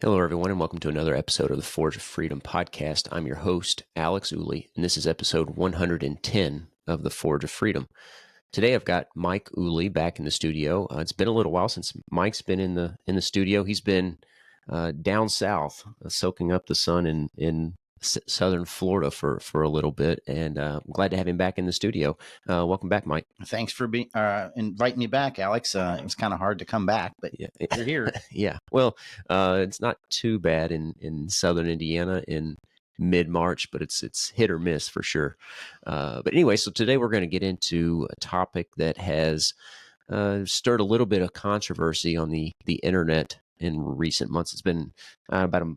Hello, everyone, and welcome to another episode of the Forge of Freedom podcast. I'm your host, Alex Ooley, and this is episode 110 of the Forge of Freedom. Today, I've got Mike Ooley back in the studio. It's been a little while since Mike's been in the studio. He's been down south, soaking up the sun in southern Florida for a little bit, and I'm glad to have him back in the studio. Welcome back, Mike. Thanks for inviting me back, Alex. It was kind of hard to come back, but Yeah. you're here. Yeah. Well, it's not too bad in southern Indiana in mid-March, but it's hit or miss for sure. But anyway, so today we're going to get into a topic that has stirred a little bit of controversy on the internet in recent months. It's been about a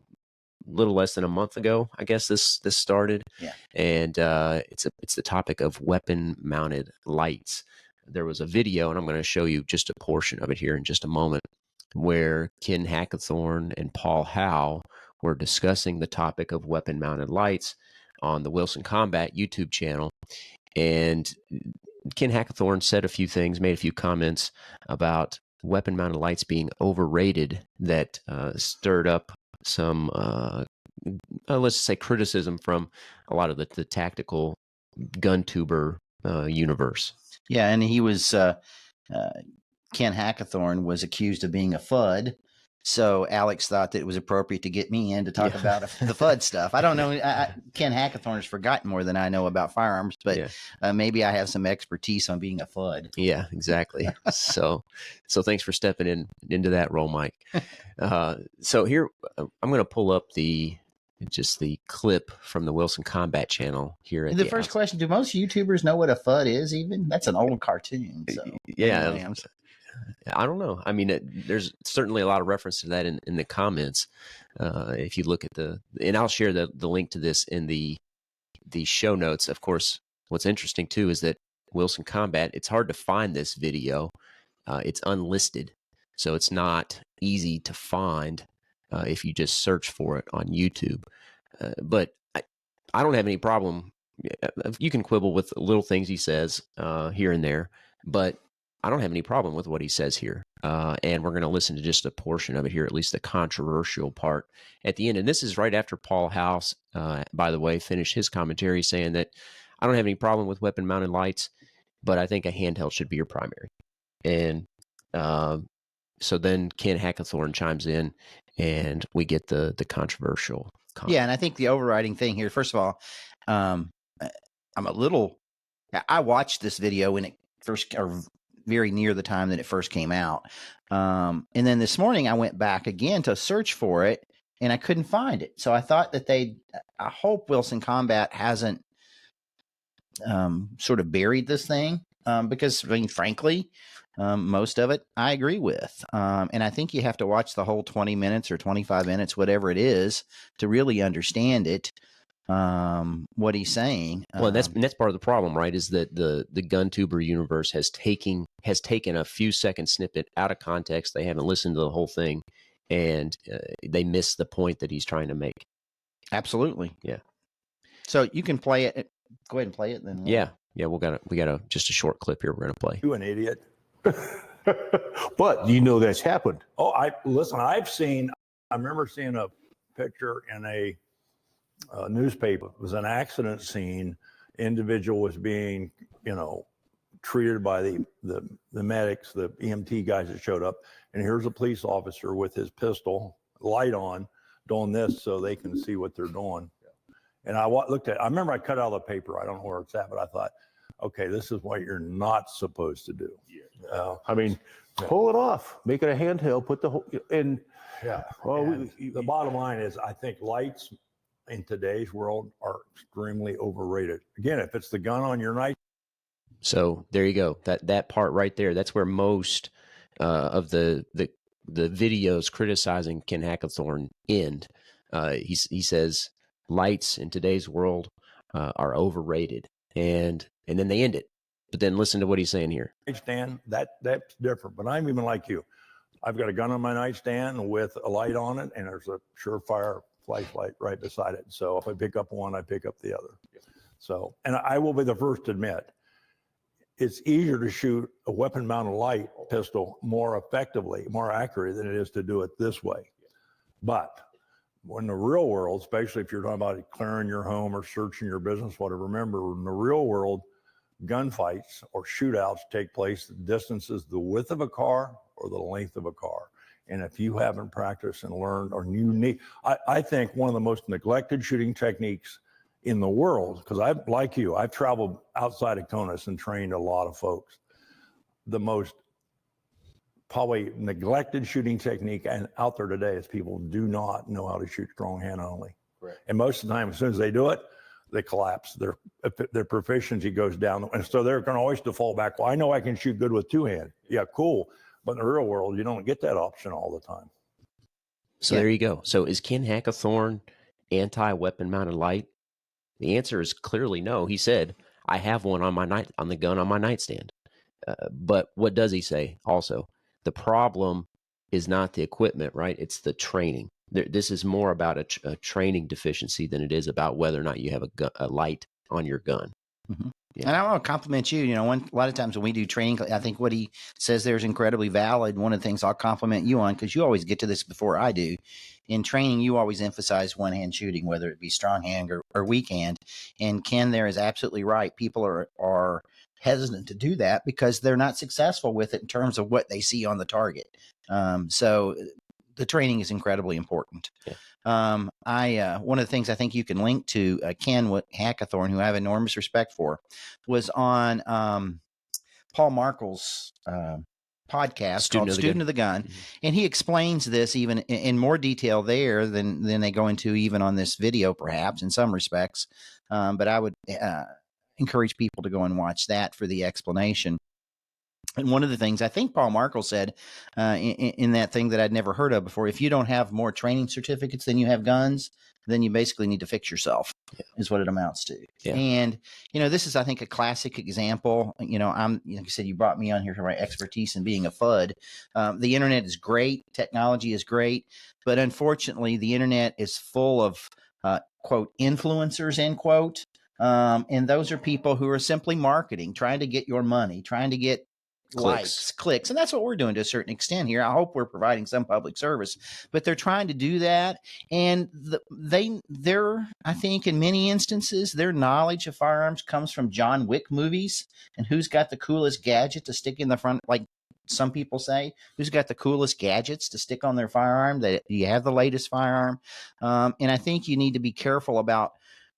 little less than a month ago, I guess this started. Yeah. And it's the topic of weapon-mounted lights. There was a video, and I'm going to show you just a portion of it here in just a moment, where Ken Hackathorn and Paul Howe were discussing the topic of weapon-mounted lights on the Wilson Combat YouTube channel. And Ken Hackathorn said a few things, made a few comments about weapon-mounted lights being overrated that stirred up some, let's say, criticism from a lot of the tactical gun tuber universe. Yeah, and he was Ken Hackathorn was accused of being a FUD. So Alex thought that it was appropriate to get me in to talk about the FUD stuff. I don't know. Ken Hackathorn has forgotten more than I know about firearms, but maybe I have some expertise on being a FUD. Yeah, exactly. so thanks for stepping into that role, Mike. So here, I'm going to pull up the clip from the Wilson Combat channel here. The first question, do most YouTubers know what a FUD is even? That's an old cartoon. So yeah. Anyway, I don't know. I mean, there's certainly a lot of reference to that in the comments. If you look at and I'll share the link to this in the show notes. Of course, what's interesting too is that Wilson Combat, it's hard to find this video. It's unlisted, so it's not easy to find if you just search for it on YouTube. But I don't have any problem. You can quibble with little things he says here and there, but I don't have any problem with what he says here. And we're going to listen to just a portion of it here, at least the controversial part at the end. And this is right after Paul House, by the way, finished his commentary saying that I don't have any problem with weapon-mounted lights, but I think a handheld should be your primary. And so then Ken Hackathorn chimes in, and we get the controversial comment. Yeah, and I think the overriding thing here, first of all, I watched this video when it first, or very near the time that it first came out. And then this morning I went back again to search for it, and I couldn't find it. So I thought that I hope Wilson Combat hasn't sort of buried this thing, because, I mean, frankly, most of it I agree with. And I think you have to watch the whole 20 minutes or 25 minutes, whatever it is, to really understand it. What he's saying. Well, that's part of the problem, right? Is that the gun tuber universe has taken a few second snippet out of context. They haven't listened to the whole thing, and they miss the point that he's trying to make. Absolutely. Yeah. So you can play it. Go ahead and play it then. Yeah. We got just a short clip here. We're gonna play. You an idiot. But you know that's happened. Oh, I remember seeing a picture in a newspaper. It was an accident scene. Individual was being, treated by the medics, the EMT guys that showed up. And here's a police officer with his pistol, light on, doing this so they can see what they're doing. And I looked at it. I remember I cut out the paper. I don't know where it's at, but I thought, okay, this is what you're not supposed to do. Pull it off, make it a handheld, put the whole in. Yeah. Well, the bottom line is, I think lights in today's world are extremely overrated. Again, if it's the gun on your knife. So there you go. That part right there. That's where most of the videos criticizing Ken Hackathorn end. He says lights in today's world are overrated, and then they end it. But then listen to what he's saying here. Nightstand, that's different. But I'm even like you. I've got a gun on my nightstand with a light on it, and there's a surefire flashlight right beside it. So if I pick up one, I pick up the other. So, and I will be the first to admit, it's easier to shoot a weapon-mounted light pistol more effectively, more accurate than it is to do it this way. But in the real world, especially if you're talking about clearing your home or searching your business, whatever, remember in the real world, gunfights or shootouts take place at distances the width of a car or the length of a car. And if you haven't practiced and learned, or you need, I think one of the most neglected shooting techniques in the world, because I've traveled outside of CONUS and trained a lot of folks. The most probably neglected shooting technique and out there today is people do not know how to shoot strong hand only. Right. And most of the time, as soon as they do it, they collapse. Their proficiency goes down. And so they're going to always default back. Well, I know I can shoot good with two hand. Yeah, cool. But in the real world, you don't get that option all the time. So there you go. So is Ken Hackathorn anti-weapon mounted light? The answer is clearly no. He said, I have one on the gun on my nightstand. But what does he say also? The problem is not the equipment, right? It's the training. This is more about a training deficiency than it is about whether or not you have a light on your gun. Mm-hmm. Yeah. And I want to compliment you. A lot of times when we do training, I think what he says there is incredibly valid. One of the things I'll compliment you on, because you always get to this before I do. In training, you always emphasize one-hand shooting, whether it be strong hand or weak hand. And Ken there is absolutely right. People are hesitant to do that because they're not successful with it in terms of what they see on the target. So the training is incredibly important. Yeah. One of the things I think you can link to Ken Hackathorn, who I have enormous respect for, was on Paul Markle's podcast called Student of the Gun. Mm-hmm. And he explains this even in more detail there than they go into even on this video, perhaps in some respects. But I would encourage people to go and watch that for the explanation. And one of the things I think Paul Markle said in that thing that I'd never heard of before, if you don't have more training certificates than you have guns, then you basically need to fix yourself, is what it amounts to. Yeah. And, this is, I think, a classic example. Like I said, you brought me on here for my expertise in being a FUD. The internet is great. Technology is great. But unfortunately, the internet is full of, quote, influencers, end quote. And those are people who are simply marketing, trying to get your money, trying to get clicks. And that's what we're doing to a certain extent here. I hope we're providing some public service, but they're trying to do that. And they're, I think in many instances, their knowledge of firearms comes from John Wick movies and who's got the coolest gadget to stick in the front, like some people say, who's got the coolest gadgets to stick on their firearm, that you have the latest firearm. And I think you need to be careful about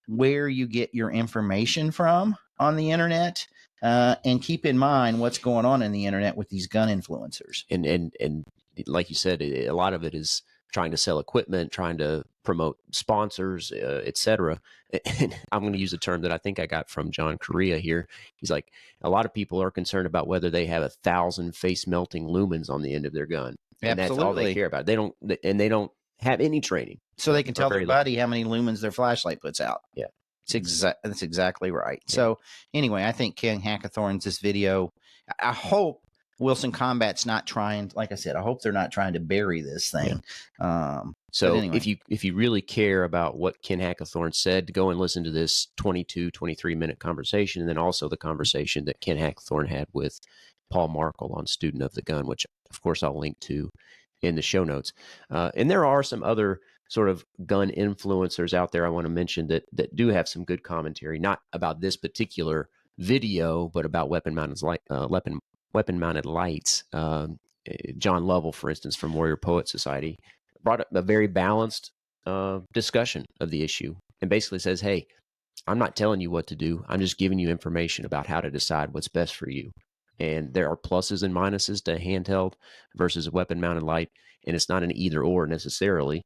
where you get your information from on the internet. And keep in mind what's going on in the internet with these gun influencers. And like you said, a lot of it is trying to sell equipment, trying to promote sponsors, etc. And I'm going to use a term that I think I got from John Correa here. He's like, a lot of people are concerned about whether they have 1,000 face melting lumens on the end of their gun. And Absolutely. That's all they care about. They don't have any training. So they can tell their buddy how many lumens their flashlight puts out. Yeah. That's exactly right. Yeah. So anyway, I think Ken Hackathorn's this video, I hope Wilson Combat's not trying, like I said, I hope they're not trying to bury this thing. Yeah. So anyway. if you really care about what Ken Hackathorn said, go and listen to this 23-minute conversation, and then also the conversation that Ken Hackathorn had with Paul Markle on Student of the Gun, which of course I'll link to in the show notes. And there are some other sort of gun influencers out there I want to mention that do have some good commentary, not about this particular video, but about weapon-mounted lights. John Lovell, for instance, from Warrior Poet Society, brought up a very balanced discussion of the issue and basically says, hey, I'm not telling you what to do. I'm just giving you information about how to decide what's best for you. And there are pluses and minuses to handheld versus a weapon-mounted light, and it's not an either-or necessarily.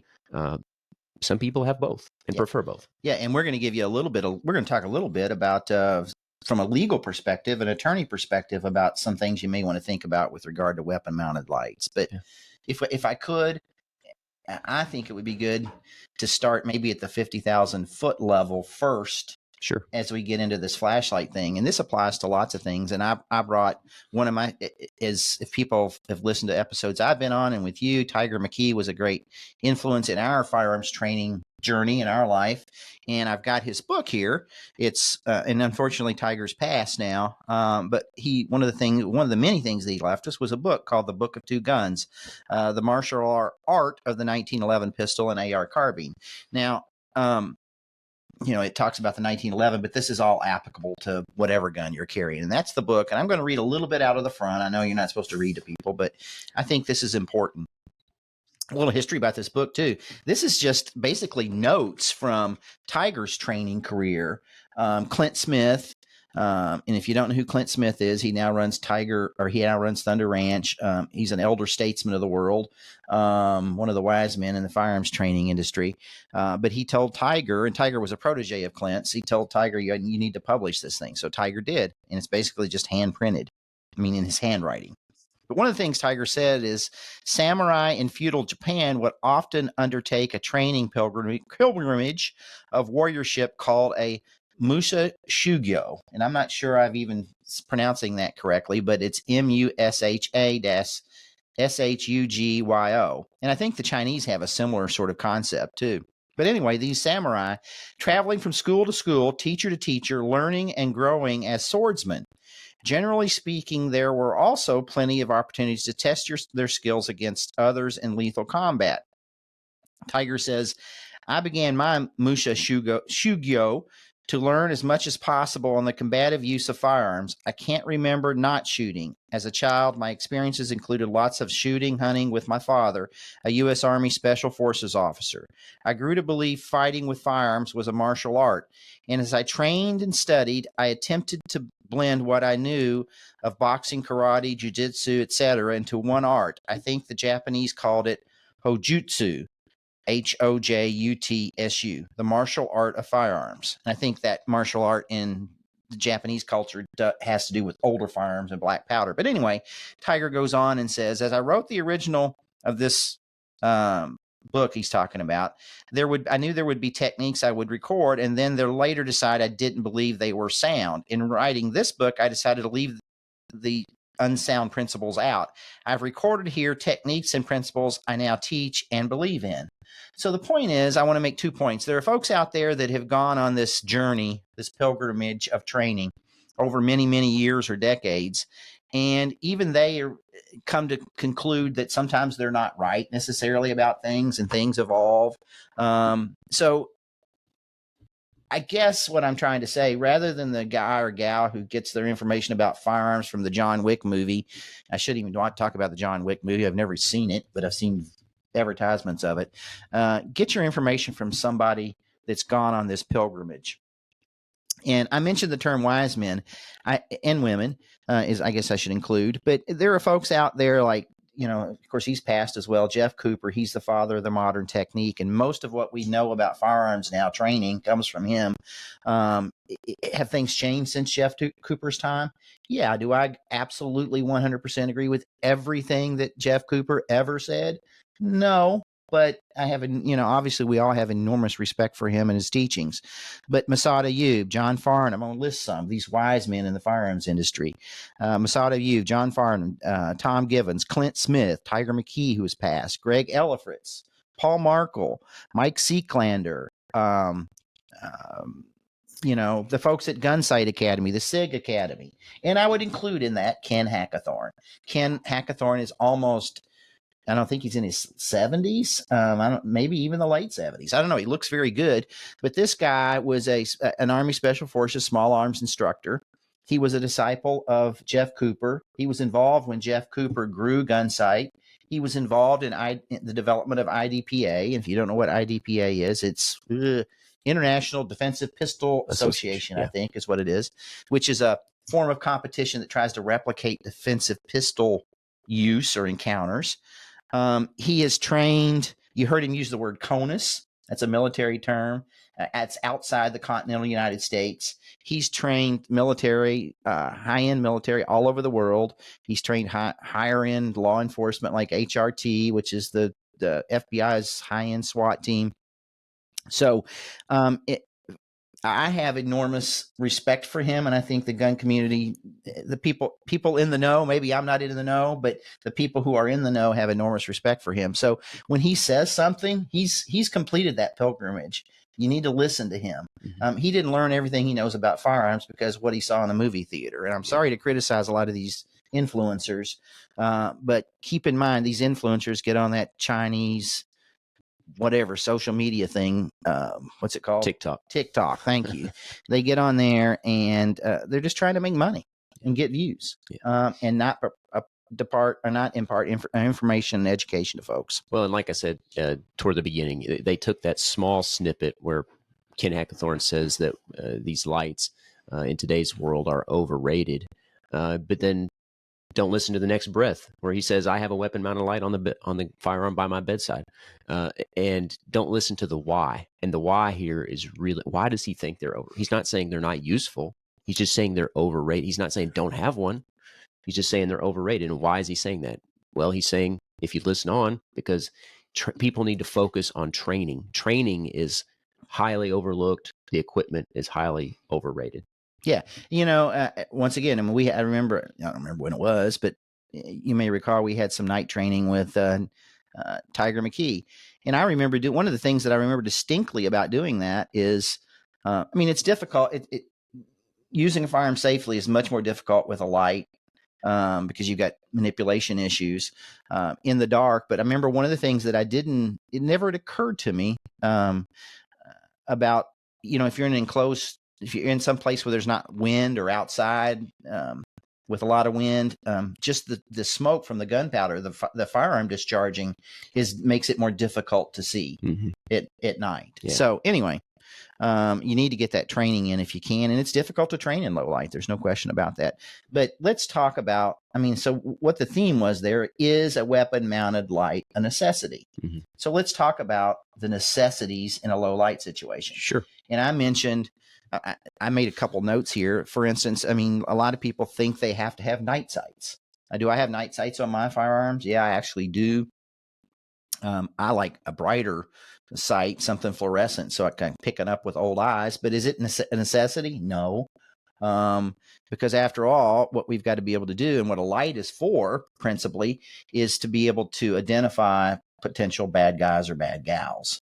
Some people have both and prefer both. Yeah, and we're going to give you we're going to talk a little bit about, from a legal perspective, an attorney perspective, about some things you may want to think about with regard to weapon-mounted lights. But if I could, I think it would be good to start maybe at the 50,000 foot level first Sure. as we get into this flashlight thing. And this applies to lots of things. And I brought one of my, is if people have listened to episodes I've been on and with you, Tiger McKee was a great influence in our firearms training journey in our life. And I've got his book here. It's, and unfortunately Tiger's passed now. But one of the many things that he left us was a book called The Book of Two Guns, the martial art of the 1911 pistol and AR carbine. Now, it talks about the 1911, but this is all applicable to whatever gun you're carrying. And that's the book. And I'm going to read a little bit out of the front. I know you're not supposed to read to people, but I think this is important. A little history about this book, too. This is just basically notes from Tiger's training career. Clint Smith. And if you don't know who Clint Smith is, he now runs Thunder Ranch. He's an elder statesman of the world, one of the wise men in the firearms training industry. But he told Tiger, and Tiger was a protege of Clint's, he told Tiger, you need to publish this thing. So Tiger did. And it's basically just hand printed, in his handwriting. But one of the things Tiger said is samurai in feudal Japan would often undertake a training pilgrimage of warriorship called a Musa Shugyo. And I'm not sure I've even pronouncing that correctly, but it's Musha-Shugyo. And I think the Chinese have a similar sort of concept too. But anyway, these samurai traveling from school to school, teacher to teacher, learning and growing as swordsmen. Generally speaking, there were also plenty of opportunities to test their skills against others in lethal combat. Tiger says, I began my Musha Shugyo to learn as much as possible on the combative use of firearms. I can't remember not shooting. As a child, my experiences included lots of shooting, hunting with my father, a U.S. Army Special Forces officer. I grew to believe fighting with firearms was a martial art. And as I trained and studied, I attempted to blend what I knew of boxing, karate, jiu-jitsu, etc. into one art. I think the Japanese called it Hojutsu. Hojutsu, the martial art of firearms. And I think that martial art in the Japanese culture has to do with older firearms and black powder. But anyway, Tiger goes on and says, as I wrote the original of this book he's talking about, I knew there would be techniques I would record, and then later decide I didn't believe they were sound. In writing this book, I decided to leave the unsound principles out. I've recorded here techniques and principles I now teach and believe in. So the point is, I want to make 2 points. There are folks out there that have gone on this journey, this pilgrimage of training over many, many years or decades. And even they come to conclude that sometimes they're not right necessarily about things, and things evolve. So I guess what I'm trying to say, rather than the guy or gal who gets their information about firearms from the John Wick movie, I shouldn't even want to talk about the John Wick movie. I've never seen it, but I've seen advertisements of it. Get your information from somebody that's gone on this pilgrimage. And I mentioned the term wise men and women, I guess I should include, but there are folks out there like, of course, he's passed as well. Jeff Cooper, he's the father of the modern technique. And most of what we know about firearms now, training, comes from him. Have things changed since Jeff Cooper's time? Yeah. Do I absolutely 100% agree with everything that Jeff Cooper ever said? No. But I have, obviously we all have enormous respect for him and his teachings. But Masada Ayub, John Farnham, I'm going to list some of these wise men in the firearms industry. Masada Ayub, John Farnham, Tom Givens, Clint Smith, Tiger McKee, who has passed, Greg Ellifritz, Paul Markle, Mike Seeklander, the folks at Gunsight Academy, the SIG Academy. And I would include in that Ken Hackathorn. Ken Hackathorn is I don't think he's in his 70s, maybe even the late 70s. I don't know. He looks very good. But this guy was an Army Special Forces small arms instructor. He was a disciple of Jeff Cooper. He was involved when Jeff Cooper grew Gunsight. He was involved in the development of IDPA. And if you don't know what IDPA is, it's International Defensive Pistol Association, yeah. I think is what it is, which is a form of competition that tries to replicate defensive pistol use or encounters. He has trained, you heard him use the word CONUS. That's a military term. That's outside the continental United States. He's trained military, high-end military all over the world. He's trained higher-end law enforcement like HRT, which is the FBI's high-end SWAT team. So I have enormous respect for him, and I think the gun community, the people in the know, maybe I'm not in the know, but the people who are in the know have enormous respect for him. So when he says something, he's completed that pilgrimage. You need to listen to him. He didn't learn everything he knows about firearms because of what he saw in the movie theater. And I'm sorry to criticize a lot of these influencers, but keep in mind these influencers get on that Chinese whatever social media thing, what's it called? TikTok. Thank you. They get on there and they're just trying to make money and get views, and not impart information and education to folks. Well, and like I said toward the beginning, they took that small snippet where Ken Hackathorn says that these lights in today's world are overrated, but then don't listen to the next breath where he says, I have a weapon mounted light on the firearm by my bedside. And don't listen to the why. And the why here is really, why does he think they're over? He's not saying they're not useful. He's just saying they're overrated. He's not saying don't have one. He's just saying they're overrated. And why is he saying that? Well, he's saying, if you listen on, because people need to focus on training. Training is highly overlooked. The equipment is highly overrated. Yeah. Once again, I mean, I don't remember when it was, but you may recall we had some night training with Tiger McKee. And I remember one of the things that I remember distinctly about doing that is, it's difficult. Using a firearm safely is much more difficult with a light because you've got manipulation issues in the dark. But I remember one of the things that it never occurred to me about, if you're if you're in some place where there's not wind or outside with a lot of wind, just the smoke from the gunpowder, the firearm discharging makes it more difficult to see at night. Yeah. So anyway, you need to get that training in if you can. And it's difficult to train in low light. There's no question about that. But let's talk about, so what the theme was there, is a weapon mounted light a necessity? So let's talk about the necessities in a low light situation. Sure. And I mentioned, I made a couple notes here. For instance, a lot of people think they have to have night sights. Do I have night sights on my firearms? Yeah, I actually do. I like a brighter sight, something fluorescent, so I can pick it up with old eyes. But is it a necessity? No. Because after all, what we've got to be able to do, and what a light is for principally, is to be able to identify potential bad guys or bad gals.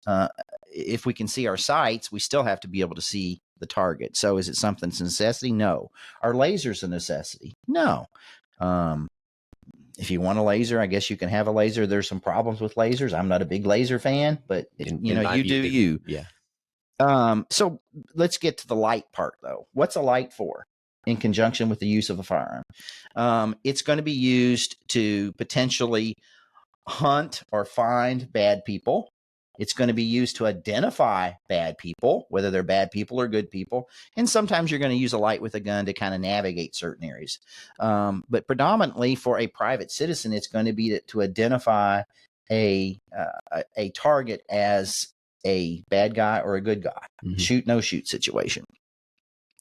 If we can see our sights, we still have to be able to see the target. So is it something that's a necessity? No. Are lasers a necessity? No. If you want a laser, I guess you can have a laser. There's some problems with lasers. I'm not a big laser fan, but you. Yeah. So let's get to the light part though. What's a light for in conjunction with the use of a firearm? It's going to be used to potentially hunt or find bad people. It's going to be used to identify bad people, whether they're bad people or good people. And sometimes you're going to use a light with a gun to kind of navigate certain areas. But predominantly for a private citizen, it's going to be to identify a target as a bad guy or a good guy. Shoot, no shoot situation.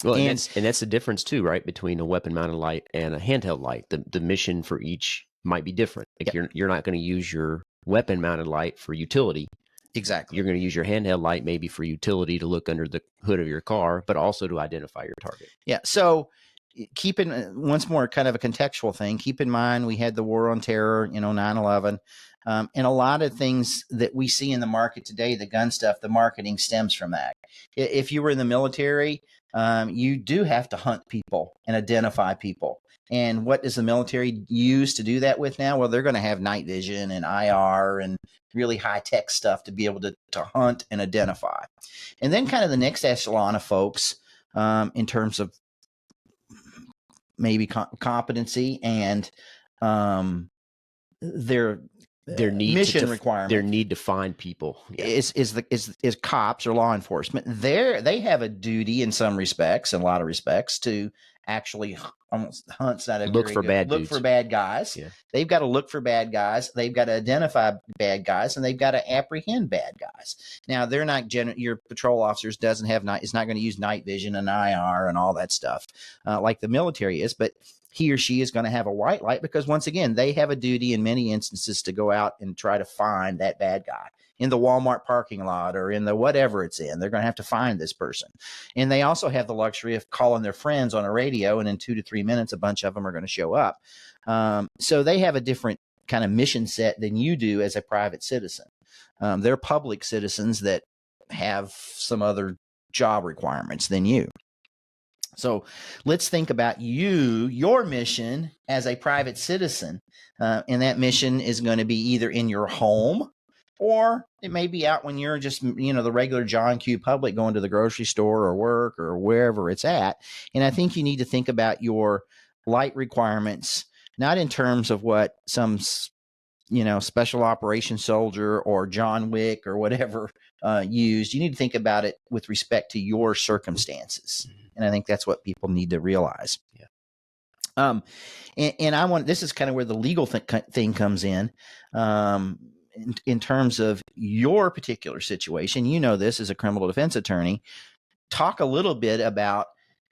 Well, and that's the difference too, right? Between a weapon mounted light and a handheld light. The mission for each might be different. Like you're not going to use your weapon mounted light for utility. Exactly. You're going to use your handheld light maybe for utility to look under the hood of your car, but also to identify your target. Yeah. So once more, kind of a contextual thing, keep in mind we had the war on terror, 9/11. And a lot of things that we see in the market today, the gun stuff, the marketing stems from that. If you were in the military, you do have to hunt people and identify people. And what does the military use to do that with now? Well, they're going to have night vision and IR and really high-tech stuff to be able to hunt and identify. And then kind of the next echelon of folks in terms of maybe competency and their need mission requirement, their need to find people is cops or law enforcement. They have a duty in some respects, in a lot of respects, to actually hunt's not a look for bad guys. Yeah. They've got to look for bad guys. They've got to identify bad guys, and they've got to apprehend bad guys. Now, they're not your patrol officers is not going to use night vision and IR and all that stuff like the military is, but he or she is going to have a white light because, once again, they have a duty in many instances to go out and try to find that bad guy in the Walmart parking lot or in the whatever it's in. They're going to have to find this person. And they also have the luxury of calling their friends on a radio, and in 2 to 3 minutes, a bunch of them are going to show up. So they have a different kind of mission set than you do as a private citizen. They're public citizens that have some other job requirements than you. So let's think about your mission as a private citizen. And that mission is going to be either in your home, or it may be out when you're just, the regular John Q. public going to the grocery store or work or wherever it's at. And I think you need to think about your light requirements, not in terms of what some, special operations soldier or John Wick or whatever used. You need to think about it with respect to your circumstances. And I think that's what people need to realize. Yeah. And this is kind of where the legal thing comes in terms of your particular situation. This as a criminal defense attorney. Talk a little bit about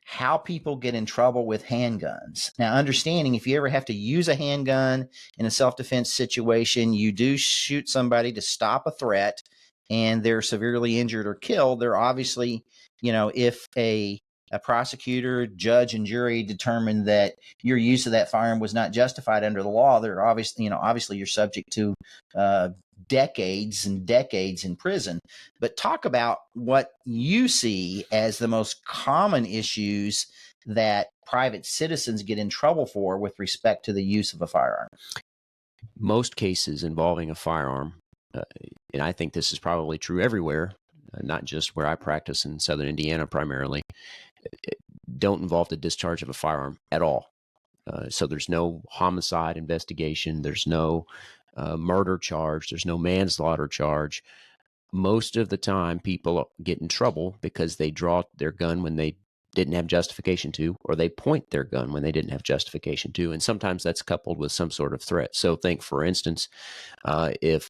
how people get in trouble with handguns. Now, understanding if you ever have to use a handgun in a self-defense situation, you do shoot somebody to stop a threat and they're severely injured or killed, they're obviously, if a prosecutor, judge, and jury determined that your use of that firearm was not justified under the law, they're obviously you're subject to decades and decades in prison. But talk about what you see as the most common issues that private citizens get in trouble for with respect to the use of a firearm. Most cases involving a firearm, and I think this is probably true everywhere, not just where I practice in Southern Indiana primarily, don't involve the discharge of a firearm at all. So there's no homicide investigation. There's no murder charge. There's no manslaughter charge. Most of the time, people get in trouble because they draw their gun when they didn't have justification to, or they point their gun when they didn't have justification to. And sometimes that's coupled with some sort of threat. So think, for instance, if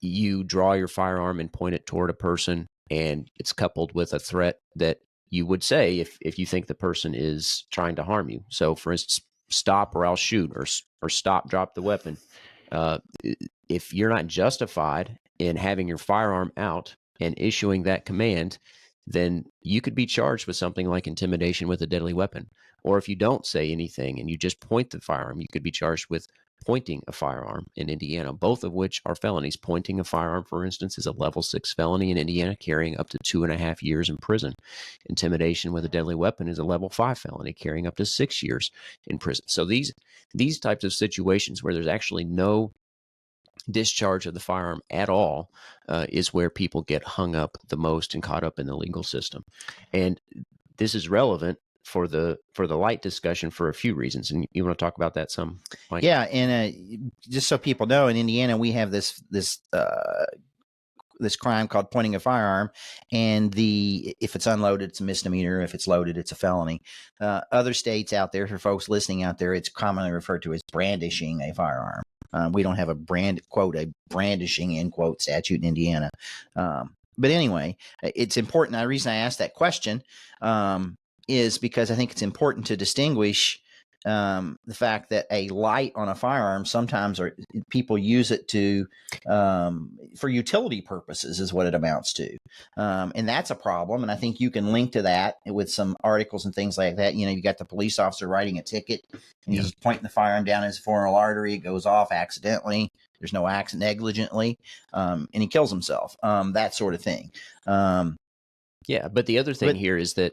you draw your firearm and point it toward a person and it's coupled with a threat that you would say if you think the person is trying to harm you. So, for instance, stop or I'll shoot, or stop, drop the weapon. If you're not justified in having your firearm out and issuing that command, then you could be charged with something like intimidation with a deadly weapon. Or if you don't say anything and you just point the firearm, you could be charged with pointing a firearm in Indiana, both of which are felonies. Pointing a firearm, for instance, is a level 6 felony in Indiana, carrying up to 2.5 years in prison. Intimidation with a deadly weapon is a level 5 felony, carrying up to 6 years in prison. So these types of situations where there's actually no discharge of the firearm at all is where people get hung up the most and caught up in the legal system. And this is relevant for the light discussion for a few reasons. And you want to talk about that some, Mike? Yeah. And just so people know, in Indiana, we have this crime called pointing a firearm, and if it's unloaded, it's a misdemeanor. If it's loaded, it's a felony. Other states out there, for folks listening out there, it's commonly referred to as brandishing a firearm. We don't have a brandishing end quote statute in Indiana. But anyway, it's important. The reason I asked that question is because I think it's important to distinguish the fact that a light on a firearm sometimes people use it for utility purposes is what it amounts to. And that's a problem. And I think you can link to that with some articles and things like that. You got the police officer writing a ticket and he's pointing the firearm down his femoral artery. It goes off accidentally. There's no accident, negligently. And he kills himself. That sort of thing. Yeah. But the other thing here is that,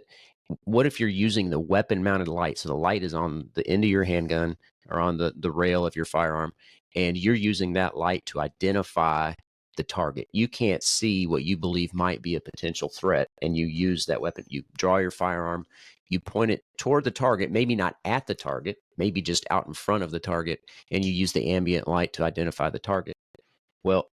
what if you're using the weapon-mounted light? So the light is on the end of your handgun or on the rail of your firearm, and you're using that light to identify the target. You can't see what you believe might be a potential threat, and you use that weapon. You draw your firearm, you point it toward the target, maybe not at the target, maybe just out in front of the target, and you use the ambient light to identify the target. Well,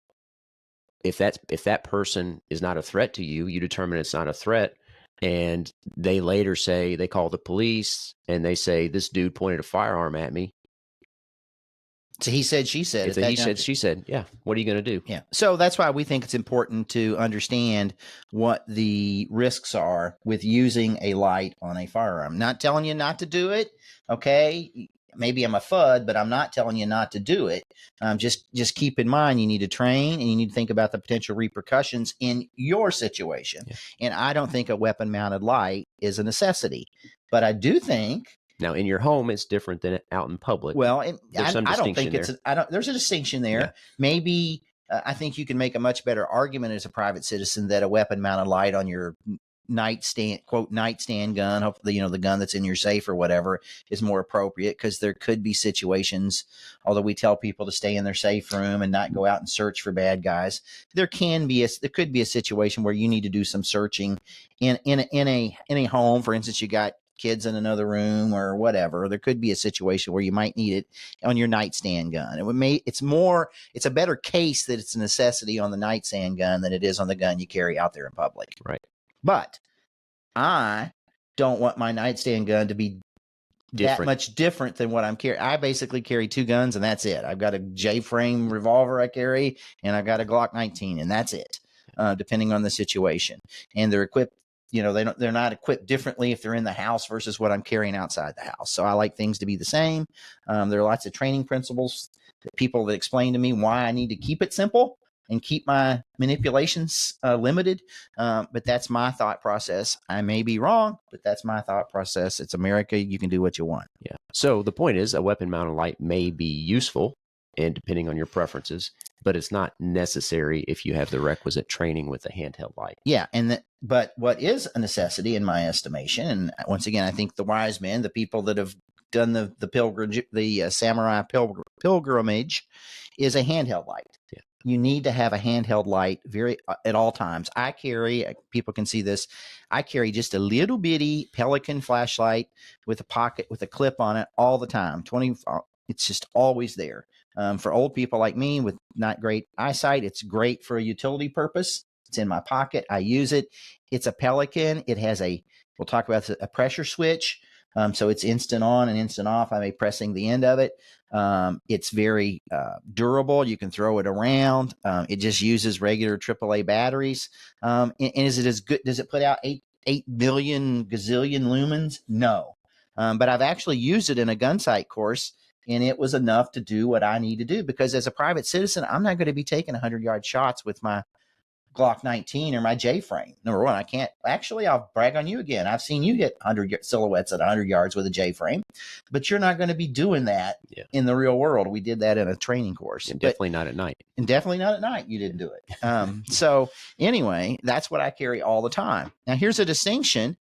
if that person is not a threat to you, you determine it's not a threat, and they later say, they call the police and they say, this dude pointed a firearm at me. It's a he said, she said. It's a he said, she said. Yeah. What are you going to do? Yeah. So that's why we think it's important to understand what the risks are with using a light on a firearm. Not telling you not to do it. Okay. Maybe I'm a FUD, but I'm not telling you not to do it. Just keep in mind, you need to train and you need to think about the potential repercussions in your situation. Yeah. And I don't think a weapon mounted light is a necessity, but I do think. Now, in your home, it's different than out in public. Well, there's some distinction there. There's a distinction there. Yeah. Maybe I think you can make a much better argument as a private citizen that a weapon mounted light on your nightstand, quote, nightstand gun, hopefully, the gun that's in your safe or whatever, is more appropriate, because there could be situations, although we tell people to stay in their safe room and not go out and search for bad guys, there could be a situation where you need to do some searching in a home. For instance, you got kids in another room or whatever. There could be a situation where you might need it on your nightstand gun. It's a better case that it's a necessity on the nightstand gun than it is on the gun you carry out there in public. Right. But I don't want my nightstand gun to be that much different than what I'm carrying. I basically carry 2 guns and that's it. I've got a J-frame revolver I carry, and I've got a Glock 19, and that's it, depending on the situation. And they're equipped. They're not equipped differently if they're in the house versus what I'm carrying outside the house. So I like things to be the same. There are lots of training principles that people that explain to me why I need to keep it simple and keep my manipulations limited. But that's my thought process. I may be wrong, but that's my thought process. It's America. You can do what you want. Yeah. So the point is, a weapon mounted light may be useful, and depending on your preferences, but it's not necessary if you have the requisite training with a handheld light. Yeah. But what is a necessity in my estimation, and once again, I think the wise men, the people that have done the samurai pilgrimage, is a handheld light. Yeah. You need to have a handheld light at all times. People can see this, I carry just a little bitty Pelican flashlight with a pocket with a clip on it all the time. It's just always there. For old people like me with not great eyesight, it's great for a utility purpose. It's in my pocket. I use it. It's a Pelican. It has we'll talk about a pressure switch. So it's instant on and instant off. I'm pressing the end of it. It's very durable. You can throw it around. It just uses regular AAA batteries. And is it as good? Does it put out 8 billion gazillion lumens? No. But I've actually used it in a gun sight course, and it was enough to do what I need to do, because as a private citizen, I'm not going to be taking 100-yard shots with my Glock 19 or my J-frame. Number one, I can't. Actually, I'll brag on you again. I've seen you hit 100 silhouettes at 100 yards with a J-frame, but you're not going to be doing that in the real world. We did that in a training course. And definitely not at night. And definitely not at night. You didn't do it. So anyway, that's what I carry all the time. Now, here's a distinction.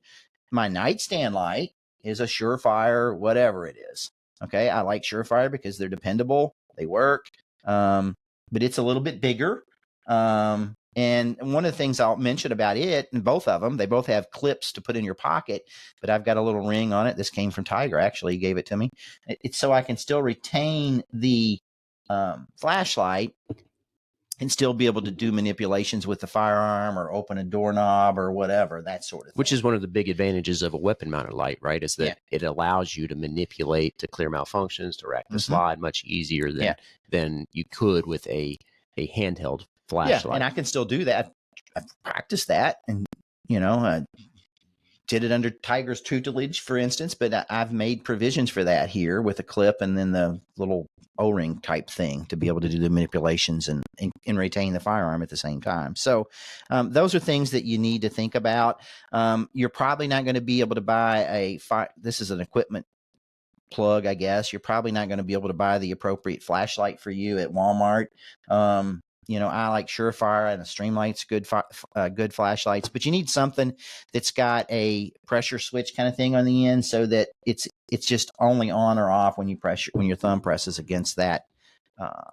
My nightstand light is a Surefire, whatever it is. Okay, I like Surefire because they're dependable. They work. But it's a little bit bigger. And one of the things I'll mention about it, and both of them, they both have clips to put in your pocket, but I've got a little ring on it. This came from Tiger. Actually, he gave it to me. It's so I can still retain the flashlight and still be able to do manipulations with the firearm or open a doorknob or whatever, that sort of thing. Which is one of the big advantages of a weapon mounted light, right? Is that it allows you to manipulate, to clear malfunctions, to rack the slide much easier than you could with a handheld flashlight. Yeah, and I can still do that. I've practiced that, and did it under Tiger's tutelage, for instance, but I've made provisions for that here with a clip and then the little O-ring type thing to be able to do the manipulations and retain the firearm at the same time. So those are things that you need to think about. You're probably not going to be able to buy this is an equipment plug, I guess. You're probably not going to be able to buy the appropriate flashlight for you at Walmart. I like Surefire and a Streamlight's good flashlights, but you need something that's got a pressure switch kind of thing on the end, so that it's just only on or off when your thumb presses against that.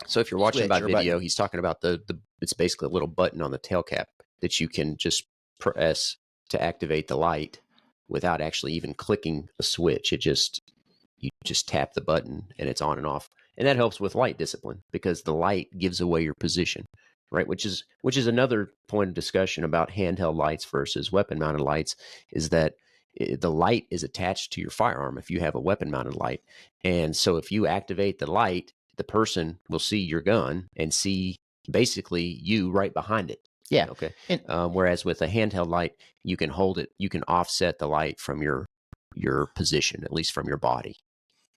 So if you're watching by video, he's talking about it's basically a little button on the tail cap that you can just press to activate the light without actually even clicking a switch. You just tap the button and it's on and off. And that helps with light discipline, because the light gives away your position, right? Which is another point of discussion about handheld lights versus weapon mounted lights, is that the light is attached to your firearm if you have a weapon mounted light. And so if you activate the light, the person will see your gun and see basically you right behind it. Yeah. Okay. And, Whereas with a handheld light, you can hold it, you can offset the light from your position, at least from your body.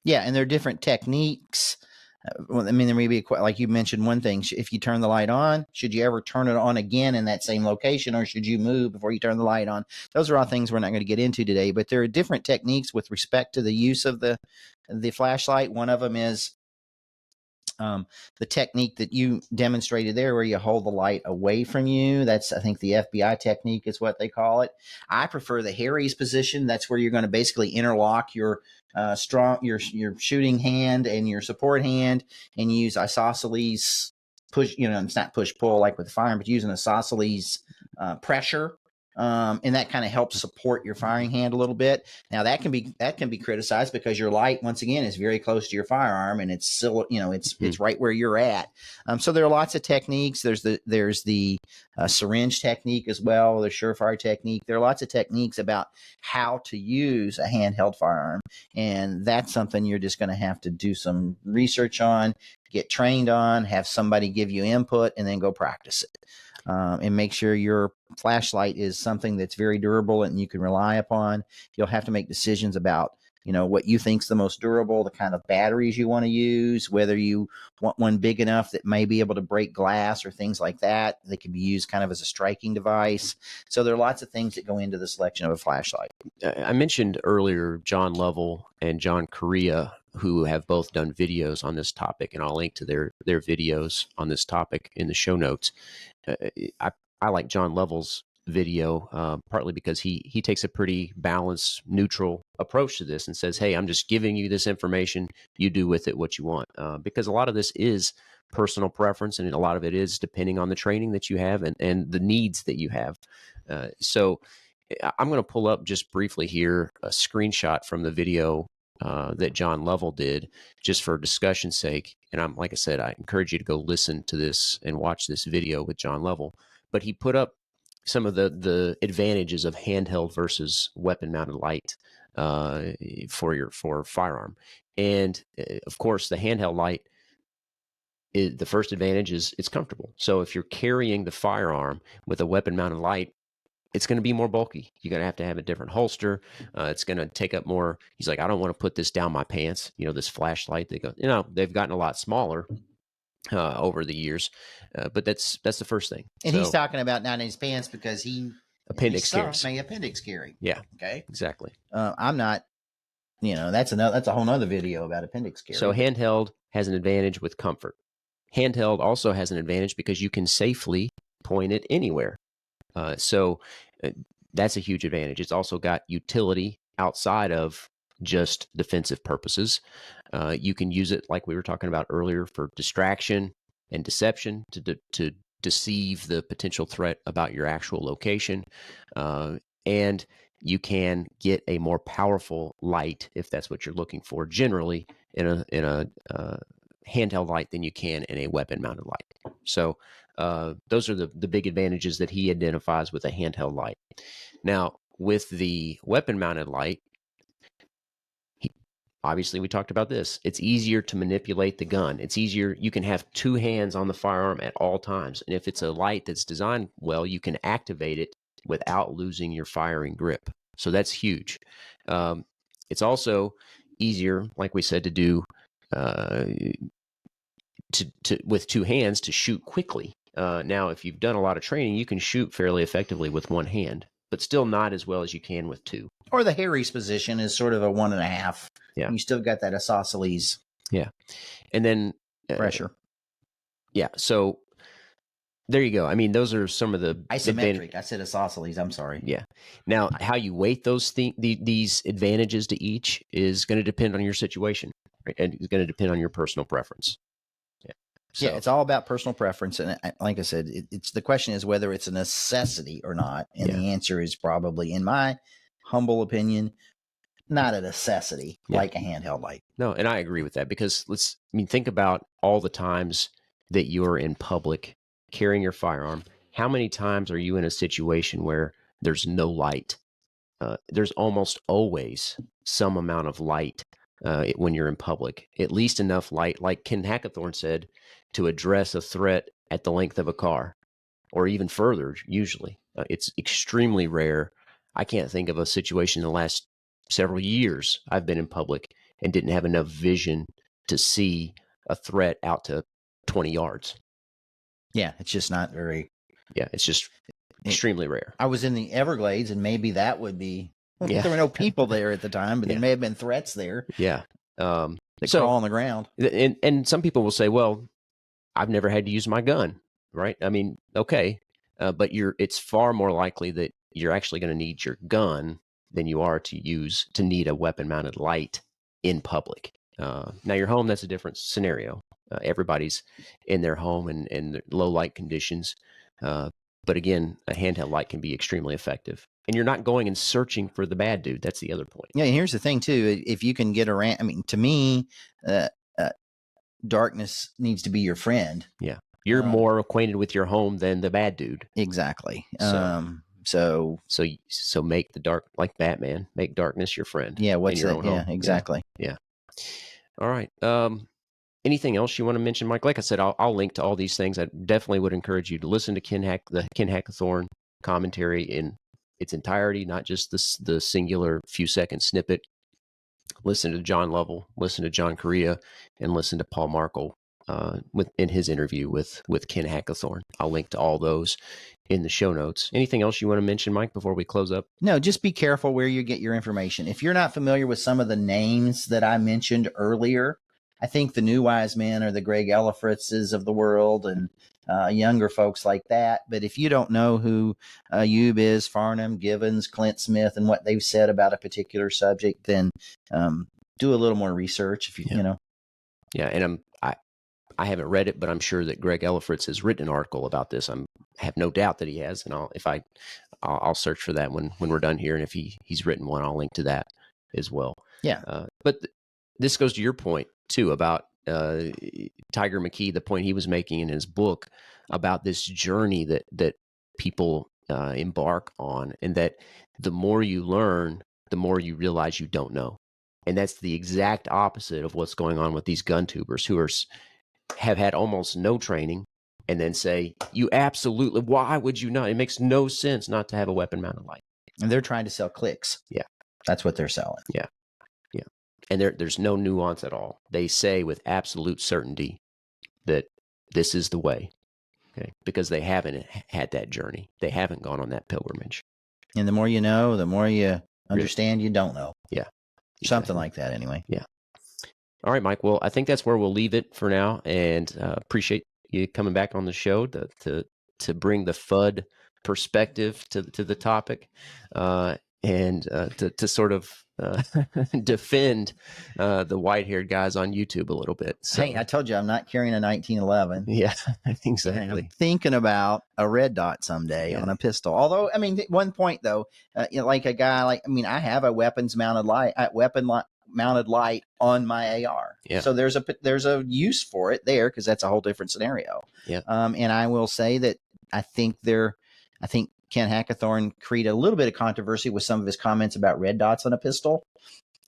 yeah, and there are different techniques. Well, I mean, there may be like you mentioned one thing. If you turn the light on, should you ever turn it on again in that same location, or should you move before you turn the light on? Those are all things we're not going to get into today. But there are different techniques with respect to the use of the flashlight. One of them is the technique that you demonstrated there, where you hold the light away from you. That's, I think, the FBI technique is what they call it. I prefer the Harry's position. That's where you're going to basically interlock your your shooting hand and your support hand, and use isosceles push. It's not push pull like with the firearm, but using isosceles pressure. And that kind of helps support your firing hand a little bit. Now that can be criticized because your light, once again, is very close to your firearm, and it's still, it's right where you're at. So there are lots of techniques. There's the syringe technique as well. The surefire technique. There are lots of techniques about how to use a handheld firearm, and that's something you're just going to have to do some research on, get trained on, have somebody give you input, and then go practice it. And make sure your flashlight is something that's very durable and you can rely upon. You'll have to make decisions about, what you think's the most durable, the kind of batteries you want to use, whether you want one big enough that may be able to break glass or things like that. They can be used kind of as a striking device. So there are lots of things that go into the selection of a flashlight. I mentioned earlier John Lovell and John Correa, who have both done videos on this topic, and I'll link to their videos on this topic in the show notes. I like John Lovell's video partly because he takes a pretty balanced, neutral approach to this and says, hey, I'm just giving you this information. You do with it what you want. Because a lot of this is personal preference, and a lot of it is depending on the training that you have and the needs that you have. So I'm going to pull up just briefly here a screenshot from the video that John Lovell did, just for discussion's sake. And like I said, I encourage you to go listen to this and watch this video with John Lovell. But he put up some of the advantages of handheld versus weapon-mounted light for firearm. And of course, the handheld light, the first advantage is it's comfortable. So if you're carrying the firearm with a weapon-mounted light, it's going to be more bulky. You're going to have a different holster. It's going to take up more. He's like, I don't want to put this down my pants. This flashlight, they've gotten a lot smaller over the years, but that's the first thing. And he's talking about not in his pants because appendix carry. Yeah. Okay. Exactly. I'm not. That's a whole nother video about appendix carry. So handheld has an advantage with comfort. Handheld also has an advantage because you can safely point it anywhere. So that's a huge advantage. It's also got utility outside of just defensive purposes. You can use it, like we were talking about earlier, for distraction and deception to deceive the potential threat about your actual location. And you can get a more powerful light if that's what you're looking for, generally in a handheld light than you can in a weapon-mounted light. So those are the big advantages that he identifies with a handheld light. Now, with the weapon-mounted light, obviously we talked about this. It's easier to manipulate the gun. It's easier. You can have two hands on the firearm at all times. And if it's a light that's designed well, you can activate it without losing your firing grip. So that's huge. It's also easier, like we said, to do with two hands to shoot quickly. Now, if you've done a lot of training, you can shoot fairly effectively with one hand, but still not as well as you can with two. Or the Harry's position is sort of a 1.5. Yeah. You still got that isosceles. Yeah. And then pressure. Yeah. So there you go. I mean, those are some of the isometric. I said isosceles. I'm sorry. Yeah. Now, how you weight these advantages to each is going to depend on your situation, right? And it's going to depend on your personal preference. Yeah. So, yeah, it's all about personal preference, and like I said, it's the question is whether it's a necessity or not, and the answer is probably, in my humble opinion, not a necessity like a handheld light. No, and I agree with that, because think about all the times that you're in public carrying your firearm. How many times are you in a situation where there's no light? There's almost always some amount of light when you're in public. At least enough light, like Ken Hackathorn said, to address a threat at the length of a car, or even further. Usually, it's extremely rare. I can't think of a situation in the last several years I've been in public and didn't have enough vision to see a threat out to 20 yards. Yeah, it's just not very. Yeah, it's just extremely rare. I was in the Everglades, and maybe that would be. Yeah. There were no people there at the time, but there may have been threats there. Yeah. They crawl on the ground. And some people will say, well, I've never had to use my gun, right? I mean, okay, but it's far more likely that you're actually going to need your gun than you are to need a weapon-mounted light in public. Now, your home, that's a different scenario. Everybody's in their home and low light conditions. But again, a handheld light can be extremely effective. And you're not going and searching for the bad dude. That's the other point. Yeah, and here's the thing, too. If you can get around, I mean, to me, darkness needs to be your friend. Yeah. You're more acquainted with your home than the bad dude. Exactly. So make the dark, like Batman, make darkness your friend. Yeah, what's your that? own Yeah, home. exactly. Yeah. All right. Anything else you want to mention, Mike? Like I said, I'll link to all these things. I definitely would encourage you to listen to the Ken Hackathorn commentary in its entirety, not just the singular few second snippet. Listen to John Lovell, listen to John Correa, and listen to Paul Markle in his interview with Ken Hackathorn. I'll link to all those in the show notes. Anything else you want to mention, Mike, before we close up? No, just be careful where you get your information. If you're not familiar with some of the names that I mentioned earlier, I think the new wise men are the Greg Ellifritzes of the world and younger folks like that. But if you don't know who Eub is, Farnham, Givens, Clint Smith, and what they've said about a particular subject, then do a little more research. If you know. Yeah, and I haven't read it, but I'm sure that Greg Ellifritz has written an article about this. I have no doubt that he has, and I'll search for that when we're done here. And if he's written one, I'll link to that as well. Yeah. But this goes to your point too about Tiger McKee, the point he was making in his book about this journey that people embark on, and that the more you learn, the more you realize you don't know. And that's the exact opposite of what's going on with these gun tubers who have had almost no training and then say, why would you not? It makes no sense not to have a weapon mounted light. And they're trying to sell clicks. Yeah. That's what they're selling. Yeah. Yeah. And there's no nuance at all. They say with absolute certainty that this is the way. Okay. Because they haven't had that journey. They haven't gone on that pilgrimage. And the more you know, the more you understand you don't know. Yeah. Something like that anyway. Yeah. All right, Mike. Well, I think that's where we'll leave it for now, and appreciate you coming back on the show to bring the FUD perspective to the topic, and to sort of defend the white-haired guys on YouTube a little bit. So, hey, I told you I'm not carrying a 1911. Yeah, exactly. I'm thinking about a red dot someday on a pistol. Although, I mean, at one point though, like a guy I have a weapon-mounted light on my AR. Yeah. So there's a use for it there because that's a whole different scenario. Yeah. And I will say that I think Ken Hackathorn created a little bit of controversy with some of his comments about red dots on a pistol.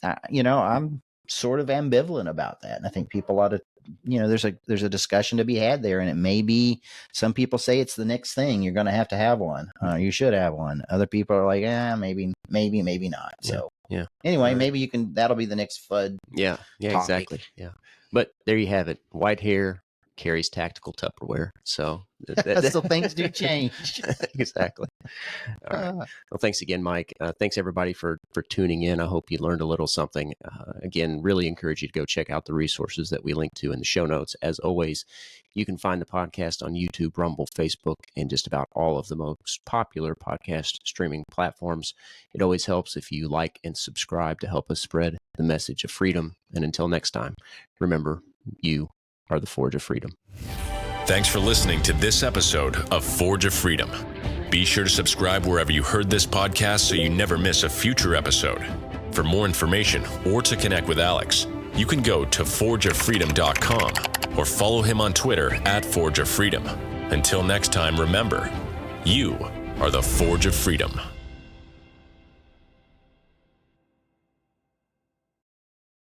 I'm sort of ambivalent about that. And I think people ought to, there's a discussion to be had there. And it may be, some people say it's the next thing. You're going to have one. You should have one. Other people are like, maybe not. So yeah. Anyway, maybe that'll be the next FUD. Yeah. Yeah, topic. Exactly. Yeah. But there you have it. White hair carries tactical Tupperware. So so things do change. Exactly. All right. Well, thanks again, Mike. Thanks everybody for tuning in. I hope you learned a little something. Again, really encourage you to go check out the resources that we link to in the show notes. As always, you can find the podcast on YouTube, Rumble, Facebook, and just about all of the most popular podcast streaming platforms. It always helps if you like and subscribe to help us spread the message of freedom. And until next time, remember, you are the Forge of Freedom. Thanks for listening to this episode of Forge of Freedom. Be sure to subscribe wherever you heard this podcast so you never miss a future episode. For more information or to connect with Alex, you can go to forgeoffreedom.com or follow him on Twitter @ForgeOfFreedom. Until next time, remember, you are the Forge of Freedom.